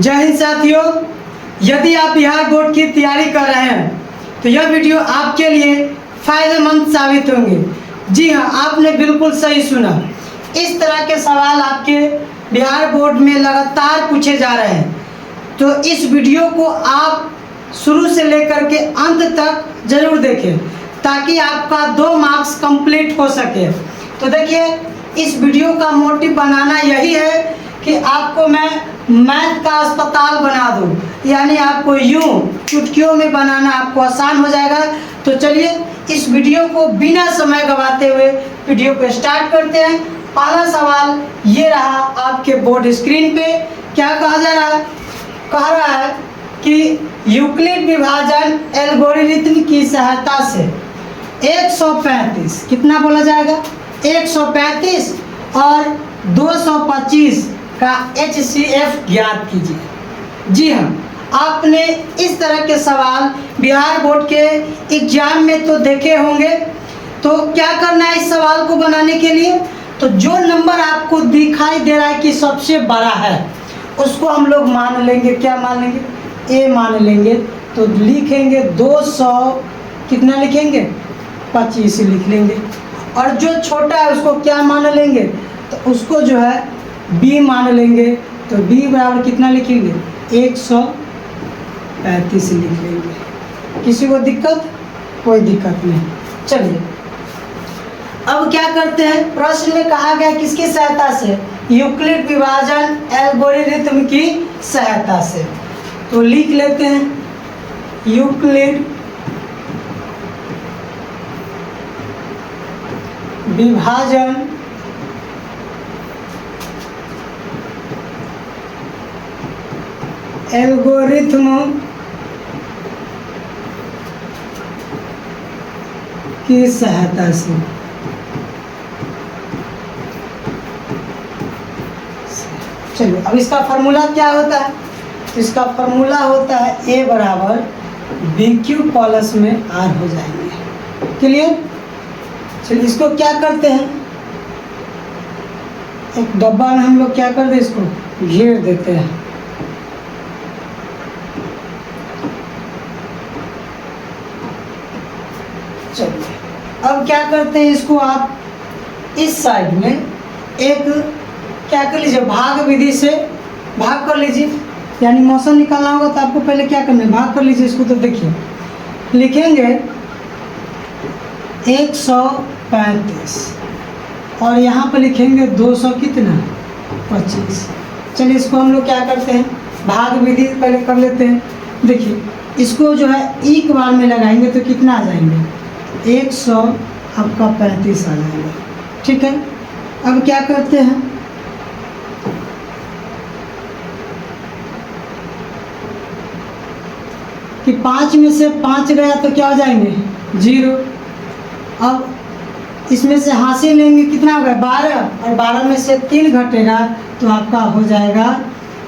जय हिंद साथियों, यदि आप बिहार बोर्ड की तैयारी कर रहे हैं तो यह वीडियो आपके लिए फायदेमंद साबित होंगे। जी हाँ, आपने बिल्कुल सही सुना। इस तरह के सवाल आपके बिहार बोर्ड में लगातार पूछे जा रहे हैं, तो इस वीडियो को आप शुरू से लेकर के अंत तक जरूर देखें ताकि आपका 2 मार्क्स कंप्लीट हो सके। तो देखिए, इस वीडियो का मोटिव बनाना यही है कि आपको मैं मैथ का अस्पताल बना दूं, यानी आपको यूं चुटकियों में बनाना आपको आसान हो जाएगा। तो चलिए इस वीडियो को बिना समय गवाते हुए वीडियो को स्टार्ट करते हैं। पहला सवाल ये रहा आपके बोर्ड स्क्रीन पे। क्या कहा जा रहा है? कह रहा है कि यूक्लिड विभाजन एल्गोरिथ्म की सहायता से 135 कितना बोला जाएगा? 135 और 225 का HCF ज्ञात कीजिए। जी हाँ, आपने इस तरह के सवाल बिहार बोर्ड के एग्जाम में तो देखे होंगे। तो क्या करना है इस सवाल को बनाने के लिए? तो जो नंबर आपको दिखाई दे रहा है कि सबसे बड़ा है, उसको हम लोग मान लेंगे। क्या मान लेंगे? ए मान लेंगे। तो लिखेंगे 200 कितना लिखेंगे? 25 लिख लेंगे। और जो छोटा है उसको क्या मान लेंगे? तो उसको जो है बी मान लेंगे। तो बी बराबर कितना लिखेंगे? 135 लिख लेंगे। किसी को दिक्कत? कोई दिक्कत नहीं। चलिए अब क्या करते हैं, प्रश्न में कहा गया किसकी सहायता से? यूक्लिड विभाजन एल्गोरिथ्म की सहायता से। तो लिख लेते हैं यूक्लिड विभाजन एल्गोरिथ्म की सहायता से। चलिए अब इसका फॉर्मूला क्या होता है? तो इसका फॉर्मूला होता है ए बराबर BQ प्लस में R हो जाएंगे। क्लियर? चलिए इसको क्या करते हैं, एक डब्बा में हम लोग क्या करते हैं, इसको घेर देते हैं। चलिए अब क्या करते हैं, इसको आप इस साइड में एक क्या कर लीजिए, भाग विधि से भाग कर लीजिए। यानी मौसम निकालना होगा तो आपको पहले क्या करना है, भाग कर लीजिए इसको। तो देखिए लिखेंगे 135 और यहाँ पर लिखेंगे 200 कितना? 25। चलिए इसको हम लोग क्या करते हैं, भाग विधि पहले कर लेते हैं। देखिए इसको जो है एक बार में लगाएंगे तो कितना आ जाएंगे? 100 आपका 35 आ जाएगा। ठीक है, अब क्या करते हैं, कि 5 में से 5 गया तो क्या हो जाएंगे? 0। अब इसमें से हासिल लेंगे, कितना होगा? 12, और 12 में से 3 घटेगा तो आपका हो जाएगा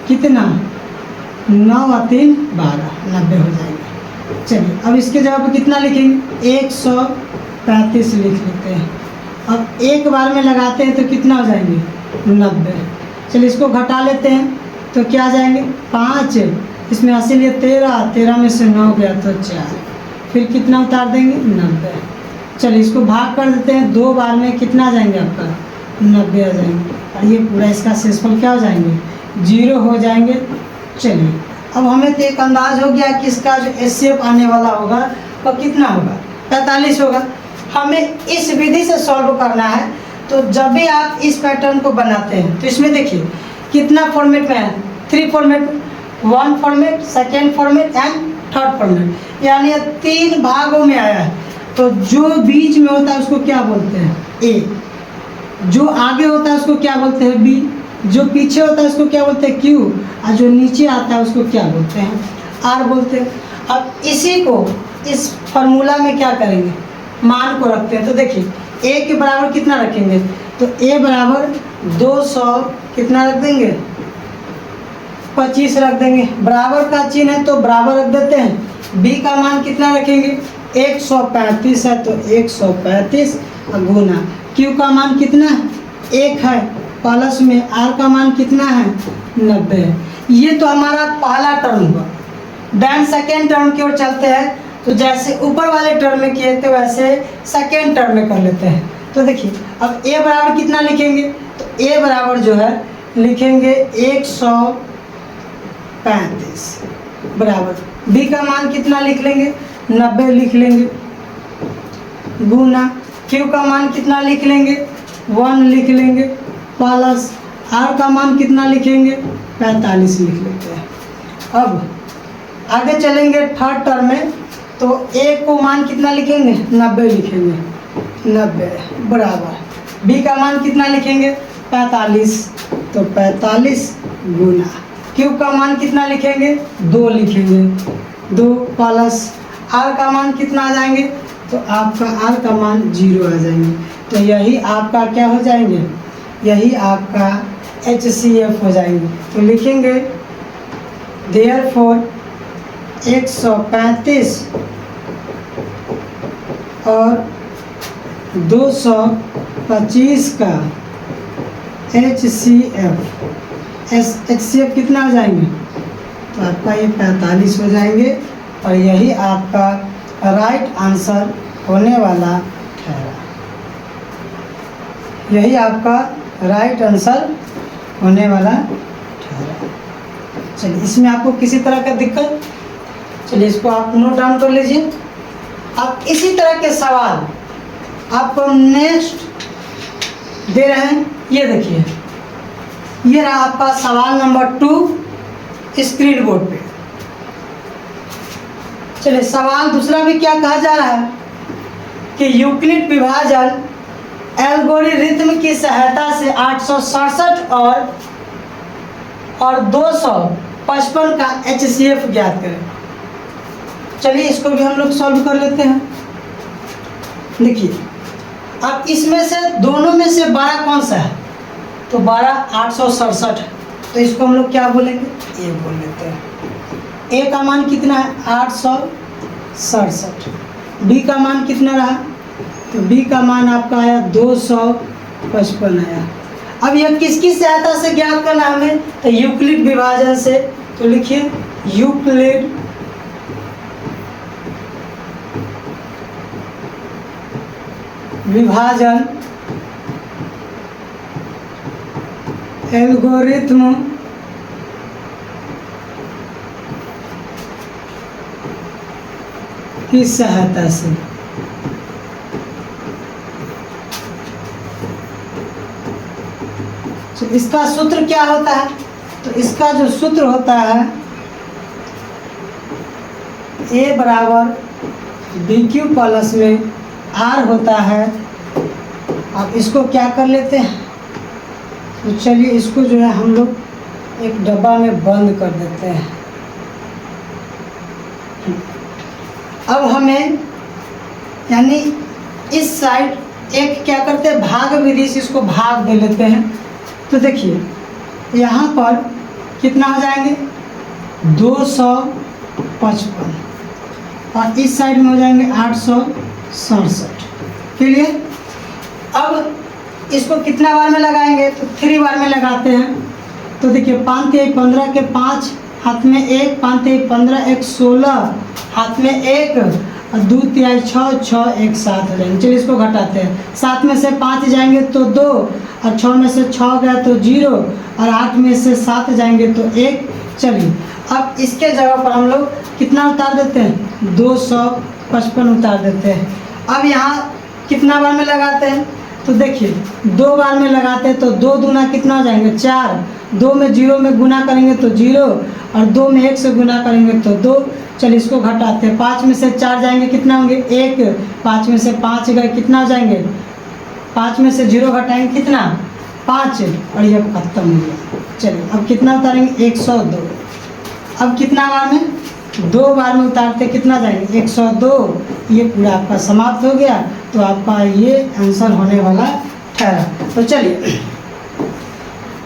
कितना? 9 और 3 12, 90 हो जाएगा। चलिए अब इसके जगह पर कितना लिखेंगे? 135 लिख लेते हैं। अब एक बार में लगाते हैं तो कितना हो जाएंगे? 90। चलिए इसको घटा लेते हैं तो क्या आ जाएंगे? 5, इसमें हासिल ये 13, 13 में से 9 गया तो 4, फिर कितना उतार देंगे? 90। चलिए इसको भाग कर देते हैं, 2 बार में कितना आ जाएंगे आपका? 90 आ जाएंगे। और ये पूरा इसका शेषफल क्या हो जाएंगे? 0 हो जाएंगे। चलिए अब हमें तो एक अंदाज हो गया कि इसका जो HCF आने वाला होगा वो कितना होगा? 45 होगा। हमें इस विधि से सॉल्व करना है। तो जब भी आप इस पैटर्न को बनाते हैं तो इसमें देखिए कितना फॉर्मेट में है? 3 format, 1 format, 2nd format and 3rd format, यानी 3 भागों में आया है। तो जो बीच में होता है उसको क्या बोलते हैं? A। जो आगे होता है उसको क्या बोलते हैं? B। जो पीछे होता है उसको क्या बोलते हैं? Q। और जो नीचे आता है उसको क्या बोलते हैं? R बोलते हैं। अब इसी को इस फार्मूला में क्या करेंगे, मान को रखते हैं। तो देखिए A के बराबर कितना रखेंगे? तो A बराबर 200 कितना रख देंगे? 25 रख देंगे। बराबर का चिन्ह है तो बराबर रख देते हैं। B का मान कितना रखेंगे? 135 है तो 135 गुना। Q का मान कितना है? 1 है। प्लस में R का मान कितना है? 90 है। ये तो हमारा पहला टर्म हुआ। देन सेकेंड टर्म की ओर चलते हैं, तो जैसे ऊपर वाले टर्म में किए थे वैसे सेकेंड टर्म में कर लेते हैं। तो देखिए अब a बराबर कितना लिखेंगे, तो a बराबर जो है लिखेंगे 135 बराबर b का मान कितना लिख लेंगे 90 लिख लेंगे, गुना q का मान कितना लिख लेंगे 1 लिख लेंगे, प्लस r का मान कितना लिखेंगे 45 लिख लेते हैं। अब आगे चलेंगे थर्ड टर्म में, तो a को मान कितना लिखेंगे 90 लिखेंगे, 90 बराबर b का मान कितना लिखेंगे 45, तो 45 गुना q का मान कितना लिखेंगे 2 लिखेंगे, 2 प्लस r का मान कितना आ जाएंगे, तो आपका r का मान 0 आ जाएंगे। तो यही आपका क्या हो जाएंगे, यही आपका HCF हो जाएंगे। तो लिखेंगे देयरफॉर 135 और 225 का HCF कितना हो जाएंगे, तो आपका ये 45 हो जाएंगे और यही आपका राइट आंसर होने वाला ठहरा। यही आपका राइट आंसर होने वाला ठहरा। चलिए इसमें आपको किसी तरह का दिक्कत, चलिए इसको आप नोट डाउन कर लीजिए। अब इसी तरह के सवाल आपको नेक्स्ट दे रहे हैं, ये देखिए ये रहा आपका सवाल नंबर 2 स्क्रीन बोर्ड पे। चलिए सवाल दूसरा भी क्या कहा जा रहा है कि यूक्लिड विभाजन एल्गोरिथ्म की सहायता से 867 और 255 का HCF ज्ञात करें। चलिए इसको भी हम लोग सॉल्व कर लेते हैं। देखिए अब इसमें से दोनों में से 12 कौन सा है, तो 12 867 है, तो इसको हम लोग क्या बोलेंगे ए बोल लेते हैं। ए का मान कितना है 867, बी का मान कितना रहा, तो बी का मान आपका आया 255 आया। अब यह किसकी सहायता से ज्ञात करना हमें, तो यूक्लिड विभाजन से। तो लिखिए यूक्लिड विभाजन एल्गोरिथ्म की सहायता से। तो इसका सूत्र क्या होता है, तो इसका जो सूत्र होता है a बराबर BQ प्लस में R होता है। अब इसको क्या कर लेते हैं, तो चलिए इसको जो है हम लोग एक डब्बा में बंद कर देते हैं। अब हमें यानी इस साइड एक क्या करते हैं भाग विधि से इसको भाग दे लेते हैं। तो देखिए यहाँ पर कितना हो जाएंगे 255 और इस साइड में हो जाएंगे 867। क्लियर। अब इसको कितना बार में लगाएंगे, तो 3 बार में लगाते हैं। तो देखिए 5 3 15 के 5 हाथ में 1, 5 3 15 1 16 हाथ में 1 और 2 3 6 6 1 7 हो जाएंगे। चलिए इसको घटाते हैं। 7 में से 5 जाएंगे तो 2 और 6 में से 6 गया तो 0 और 8 में से 7 जाएंगे तो 1। चलिए अब इसके जगह पर हम लोग कितना उतार देते हैं 255 उतार देते हैं। अब यहाँ कितना बार में लगाते हैं, तो देखिए 2 बार में लगाते हैं तो 2 दूना कितना हो जाएंगे 4, 2 में 0 में गुना करेंगे तो 0 और 2 में 1 से गुना करेंगे तो 2। चलिए इसको घटाते हैं। 5 में से 4 जाएंगे कितना होंगे 1, 5 में से 5 गए कितना हो जाएंगे, 5 में से 0 घटाएंगे कितना 5 और ये खत्म हो गया। चलिए अब कितना उतारेंगे 102। अब कितना बार में 2 बार में उतारते कितना जाएंगे 102। ये पूरा आपका समाप्त हो गया। तो आपका ये आंसर होने वाला ठहरा। तो चलिए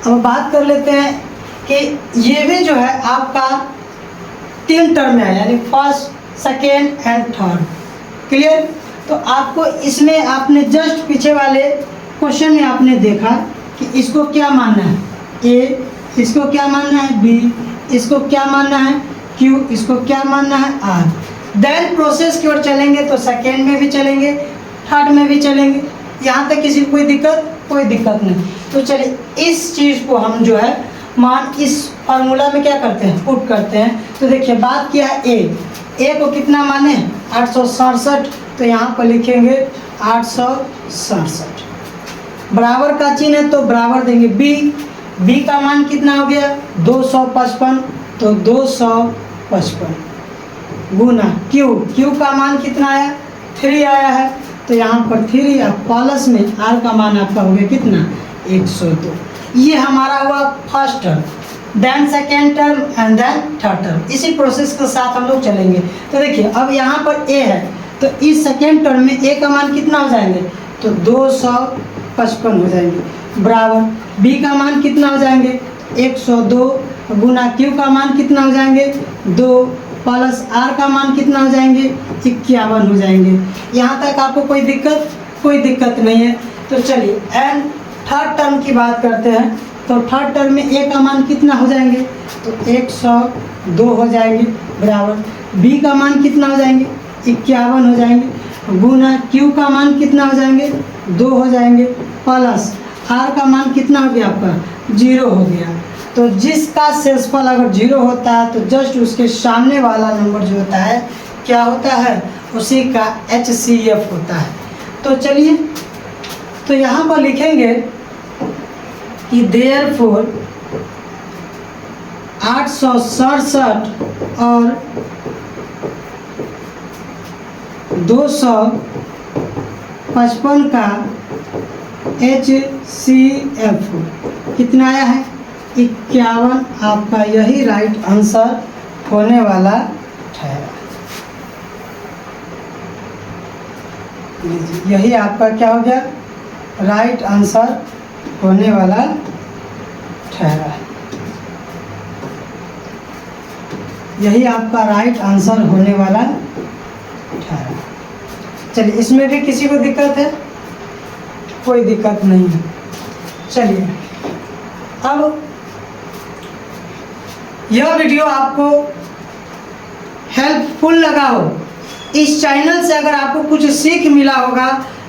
अब बात कर लेते हैं कि ये भी जो है आपका 3 टर्म में है, यानी first second and third. Clear. तो आपको इसमें आपने जस्ट पीछे वाले क्वेश्चन में आपने देखा कि इसको क्या मानना है, ए, इसको क्या मानना है बी, इसको क्या मानना है Q, इसको क्या मानना है R। देन प्रोसेस की ओर चलेंगे तो सेकेंड में भी चलेंगे, थर्ड में भी चलेंगे, यहाँ तक किसी को कोई दिक्कत नहीं। तो चलिए इस चीज़ को हम जो है मान इस फार्मूला में क्या करते हैं, पुट करते हैं। तो देखिए बात किया है ए को कितना माने 867, तो यहाँ पर लिखेंगे 867, बराबर का चिन्ह है तो बराबर देंगे। बी का मान कितना हो गया 255, तो 255 गुना क्यू का मान कितना आया 3 आया है, तो यहाँ पर 3 या प्लस में आर का मान आपका हो गया कितना 102। ये हमारा हुआ first term, then second term and then third term. इसी प्रोसेस के साथ हम लोग चलेंगे। तो देखिए अब यहाँ पर ए है, तो इस सेकेंड टर्म में ए का मान कितना हो जाएंगे, तो 255 हो जाएंगे, बराबर बी का मान कितना हो जाएंगे 102 गुना क्यू का मान कितना हो जाएंगे 2 प्लस आर का मान कितना हो जाएंगे 51 हो जाएंगे। यहाँ तक आपको कोई दिक्कत नहीं है। तो चलिए एंड थर्ड टर्म की बात करते हैं। तो थर्ड टर्म में ए का मान कितना हो जाएंगे, तो 102 हो जाएंगे, बराबर बी का मान कितना हो जाएंगे 51 हो जाएंगे, गुना क्यू का मान कितना हो जाएंगे 2 हो जाएंगे, प्लस आर का मान कितना हो गया आपका 0 हो गया। तो जिसका शेषफल अगर 0 होता है तो जस्ट उसके सामने वाला नंबर जो होता है क्या होता है, उसी का HCF होता है। तो चलिए तो यहाँ पर लिखेंगे कि देयरफॉर 867 और 255 का HCF कितना आया है 51। आपका यही राइट आंसर होने वाला ठहरा। यही आपका क्या हो गया राइट आंसर होने वाला ठहरा। यही आपका राइट आंसर होने वाला ठहरा। चलिए इसमें भी किसी को दिक्कत है, कोई दिक्कत नहीं है। चलिए अब यह वीडियो आपको हेल्पफुल लगा हो, इस चैनल से अगर आपको कुछ सीख मिला होगा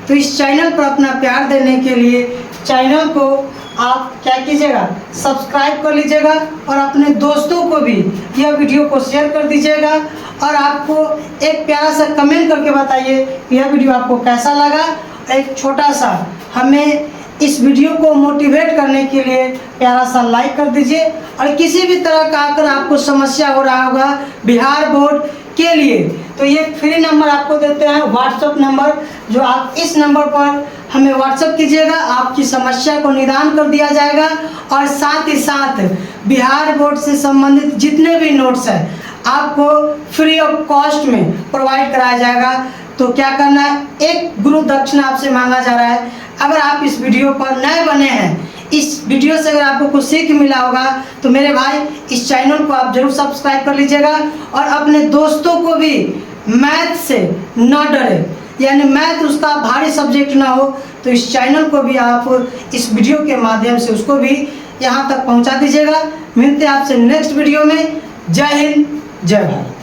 तो इस चैनल पर अपना प्यार देने के लिए चैनल को आप क्या कीजिएगा सब्सक्राइब कर लीजिएगा और अपने दोस्तों को भी यह वीडियो को शेयर कर दीजिएगा। और आपको एक प्यारा सा कमेंट करके बताइए कि यह वीडियो आपको कैसा लगा। एक छोटा सा हमें इस वीडियो को मोटिवेट करने के लिए प्यारा सा लाइक कर दीजिए। और किसी भी तरह का अगर आपको समस्या हो रहा होगा बिहार बोर्ड के लिए तो ये फ्री नंबर आपको देते हैं व्हाट्सएप नंबर, जो आप इस नंबर पर हमें व्हाट्सएप कीजिएगा, आपकी समस्या को निदान कर दिया जाएगा। और साथ ही साथ बिहार बोर्ड से संबंधित जितने भी नोट्स हैं आपको फ्री ऑफ कॉस्ट में प्रोवाइड कराया जाएगा। तो क्या करना है, एक गुरु दक्षिणा आपसे मांगा जा रहा है। अगर आप इस वीडियो पर नए बने हैं, इस वीडियो से अगर आपको कुछ सीख मिला होगा तो मेरे भाई इस चैनल को आप जरूर सब्सक्राइब कर लीजिएगा। और अपने दोस्तों को भी मैथ से न डरे, यानी मैथ उसका भारी सब्जेक्ट ना हो, तो इस चैनल को भी आप इस वीडियो के माध्यम से उसको भी यहाँ तक पहुँचा दीजिएगा। मिलते हैं आपसे नेक्स्ट वीडियो में। जय हिंद, जय भारत।